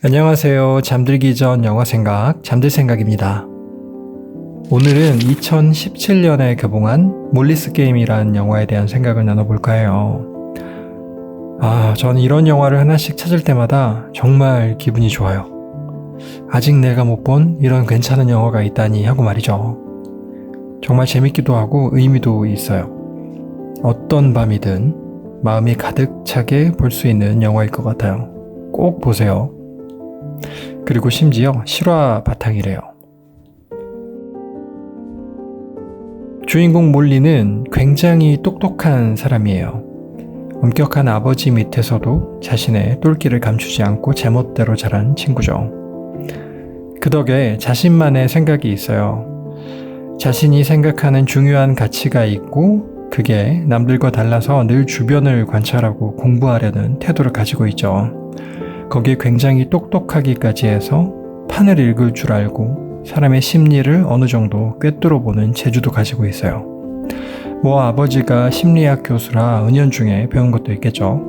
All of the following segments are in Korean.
안녕하세요. 잠들기 전 영화 생각, 잠들 생각입니다. 오늘은 2017년에 개봉한 몰리스 게임이라는 영화에 대한 생각을 나눠볼까 해요. 저는 이런 영화를 하나씩 찾을 때마다 정말 기분이 좋아요. 아직 내가 못 본 이런 괜찮은 영화가 있다니 하고 말이죠. 정말 재밌기도 하고 의미도 있어요. 어떤 밤이든 마음이 가득 차게 볼 수 있는 영화일 것 같아요. 꼭 보세요. 그리고 심지어 실화 바탕이래요. 주인공 몰리는 굉장히 똑똑한 사람이에요. 엄격한 아버지 밑에서도 자신의 똘끼를 감추지 않고 제멋대로 자란 친구죠. 그 덕에 자신만의 생각이 있어요. 자신이 생각하는 중요한 가치가 있고 그게 남들과 달라서 늘 주변을 관찰하고 공부하려는 태도를 가지고 있죠. 거기에 굉장히 똑똑하기까지 해서 판을 읽을 줄 알고 사람의 심리를 어느 정도 꿰뚫어보는 재주도 가지고 있어요. 아버지가 심리학 교수라 은연중에 배운 것도 있겠죠.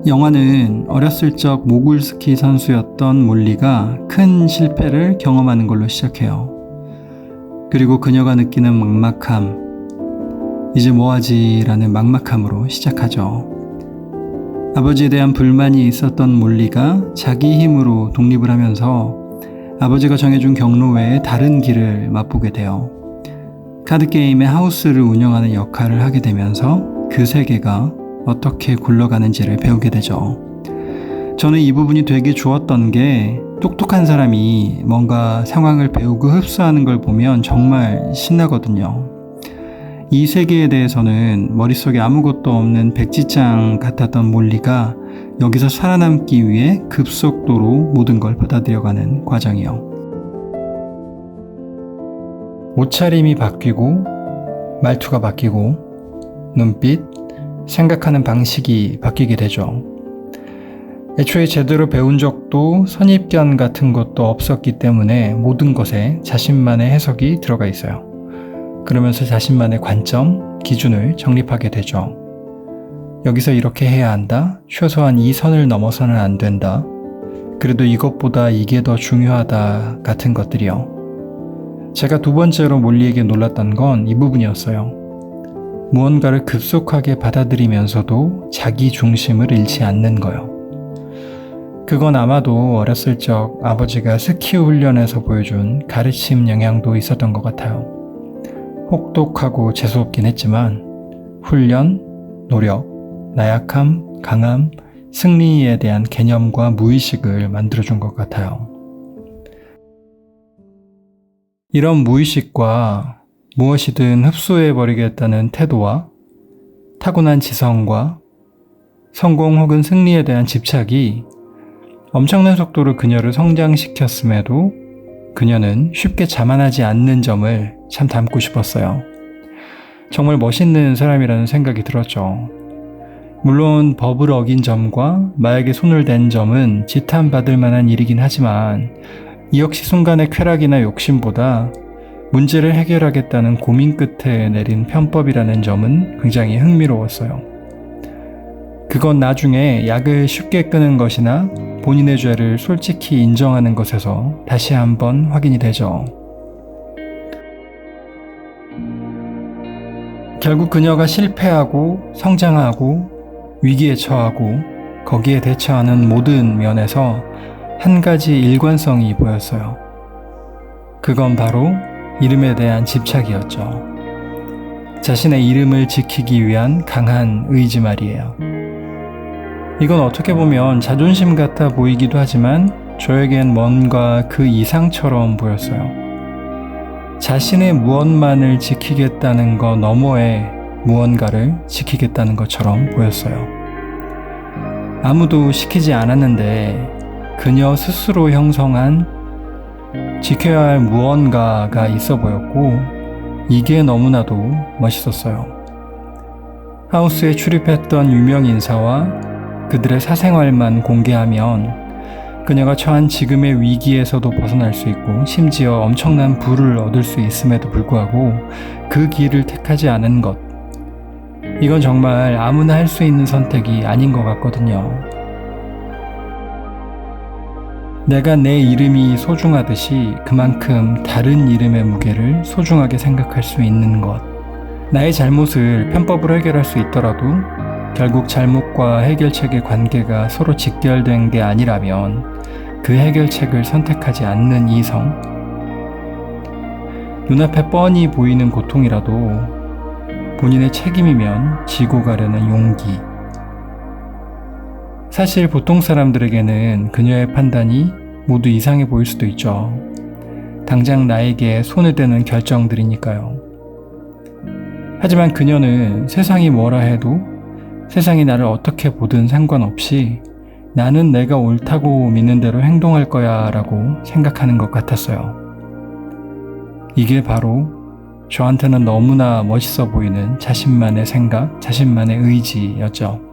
영화는 어렸을 적 모굴스키 선수였던 몰리가 큰 실패를 경험하는 걸로 시작해요. 그리고 그녀가 느끼는 막막함, 이제 뭐하지라는 막막함으로 시작하죠. 아버지에 대한 불만이 있었던 몰리가 자기 힘으로 독립을 하면서 아버지가 정해준 경로 외에 다른 길을 맛보게 돼요. 카드게임의 하우스를 운영하는 역할을 하게 되면서 그 세계가 어떻게 굴러가는지를 배우게 되죠. 저는 이 부분이 되게 좋았던 게 똑똑한 사람이 뭔가 상황을 배우고 흡수하는 걸 보면 정말 신나거든요. 이 세계에 대해서는 머릿속에 아무것도 없는 백지장 같았던 몰리가 여기서 살아남기 위해 급속도로 모든 걸 받아들여가는 과정이요. 옷차림이 바뀌고 말투가 바뀌고 눈빛, 생각하는 방식이 바뀌게 되죠. 애초에 제대로 배운 적도 선입견 같은 것도 없었기 때문에 모든 것에 자신만의 해석이 들어가 있어요. 그러면서 자신만의 관점, 기준을 정립하게 되죠. 여기서 이렇게 해야 한다. 최소한 이 선을 넘어서는 안 된다. 그래도 이것보다 이게 더 중요하다 같은 것들이요. 제가 두 번째로 몰리에게 놀랐던 건 이 부분이었어요. 무언가를 급속하게 받아들이면서도 자기 중심을 잃지 않는 거요. 그건 아마도 어렸을 적 아버지가 스키 훈련에서 보여준 가르침 영향도 있었던 것 같아요. 혹독하고 재수없긴 했지만 훈련, 노력, 나약함, 강함, 승리에 대한 개념과 무의식을 만들어준 것 같아요. 이런 무의식과 무엇이든 흡수해버리겠다는 태도와 타고난 지성과 성공 혹은 승리에 대한 집착이 엄청난 속도로 그녀를 성장시켰음에도 그녀는 쉽게 자만하지 않는 점을 참 닮고 싶었어요. 정말 멋있는 사람이라는 생각이 들었죠. 물론 법을 어긴 점과 마약에 손을 댄 점은 지탄받을 만한 일이긴 하지만 이 역시 순간의 쾌락이나 욕심보다 문제를 해결하겠다는 고민 끝에 내린 편법이라는 점은 굉장히 흥미로웠어요. 그건 나중에 약을 쉽게 끊은 것이나 본인의 죄를 솔직히 인정하는 것에서 다시 한번 확인이 되죠. 결국 그녀가 실패하고 성장하고 위기에 처하고 거기에 대처하는 모든 면에서 한 가지 일관성이 보였어요. 그건 바로 이름에 대한 집착이었죠. 자신의 이름을 지키기 위한 강한 의지 말이에요. 이건 어떻게 보면 자존심 같아 보이기도 하지만 저에겐 뭔가 그 이상처럼 보였어요. 자신의 무엇만을 지키겠다는 것 너머에 무언가를 지키겠다는 것처럼 보였어요. 아무도 시키지 않았는데 그녀 스스로 형성한 지켜야 할 무언가가 있어 보였고 이게 너무나도 멋있었어요. 하우스에 출입했던 유명 인사와 그들의 사생활만 공개하면 그녀가 처한 지금의 위기에서도 벗어날 수 있고 심지어 엄청난 부를 얻을 수 있음에도 불구하고 그 길을 택하지 않은 것, 이건 정말 아무나 할 수 있는 선택이 아닌 것 같거든요. 내가 내 이름이 소중하듯이 그만큼 다른 이름의 무게를 소중하게 생각할 수 있는 것. 나의 잘못을 편법으로 해결할 수 있더라도 결국 잘못과 해결책의 관계가 서로 직결된 게 아니라면 그 해결책을 선택하지 않는 이성. 눈앞에 뻔히 보이는 고통이라도 본인의 책임이면 지고 가려는 용기. 사실 보통 사람들에게는 그녀의 판단이 모두 이상해 보일 수도 있죠. 당장 나에게 손을 대는 결정들이니까요. 하지만 그녀는 세상이 뭐라 해도 세상이 나를 어떻게 보든 상관없이 나는 내가 옳다고 믿는 대로 행동할 거야 라고 생각하는 것 같았어요. 이게 바로 저한테는 너무나 멋있어 보이는 자신만의 생각, 자신만의 의지였죠.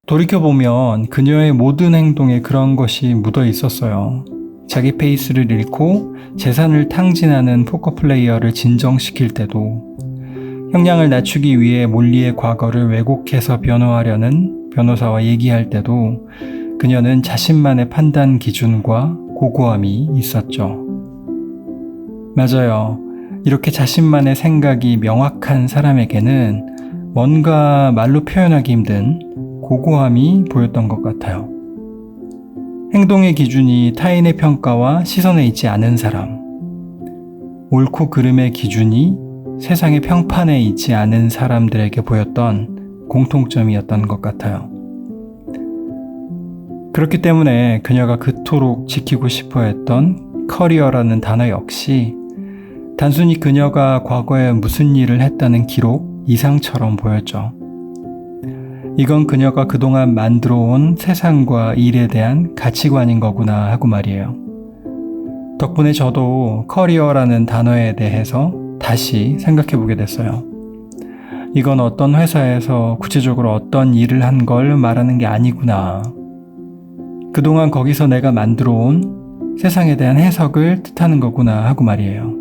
돌이켜보면 그녀의 모든 행동에 그런 것이 묻어 있었어요. 자기 페이스를 잃고 재산을 탕진하는 포커 플레이어를 진정시킬 때도, 형량을 낮추기 위해 몰리의 과거를 왜곡해서 변호하려는 변호사와 얘기할 때도 그녀는 자신만의 판단 기준과 고고함이 있었죠. 맞아요. 이렇게 자신만의 생각이 명확한 사람에게는 뭔가 말로 표현하기 힘든 고고함이 보였던 것 같아요. 행동의 기준이 타인의 평가와 시선에 있지 않은 사람, 옳고 그름의 기준이 세상의 평판에 있지 않은 사람들에게 보였던 공통점이었던 것 같아요. 그렇기 때문에 그녀가 그토록 지키고 싶어 했던 커리어라는 단어 역시 단순히 그녀가 과거에 무슨 일을 했다는 기록 이상처럼 보였죠. 이건 그녀가 그동안 만들어온 세상과 일에 대한 가치관인 거구나 하고 말이에요. 덕분에 저도 커리어라는 단어에 대해서 다시 생각해 보게 됐어요. 이건 어떤 회사에서 구체적으로 어떤 일을 한 걸 말하는 게 아니구나. 그동안 거기서 내가 만들어온 세상에 대한 해석을 뜻하는 거구나 하고 말이에요.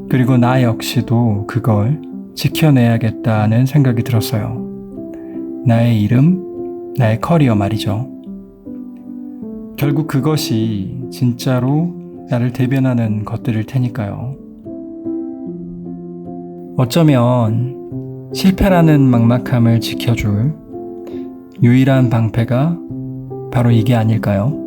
그리고 나 역시도 그걸 지켜내야겠다는 생각이 들었어요. 나의 이름, 나의 커리어 말이죠. 결국 그것이 진짜로 나를 대변하는 것들일 테니까요. 어쩌면 실패라는 막막함을 지켜줄 유일한 방패가 바로 이게 아닐까요?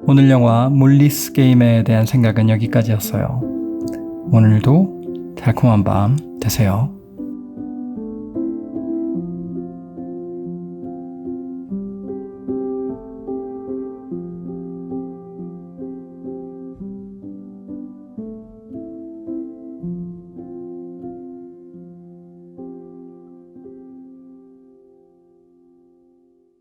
오늘 영화 몰리스 게임에 대한 생각은 여기까지였어요. 오늘도 달콤한 밤 되세요.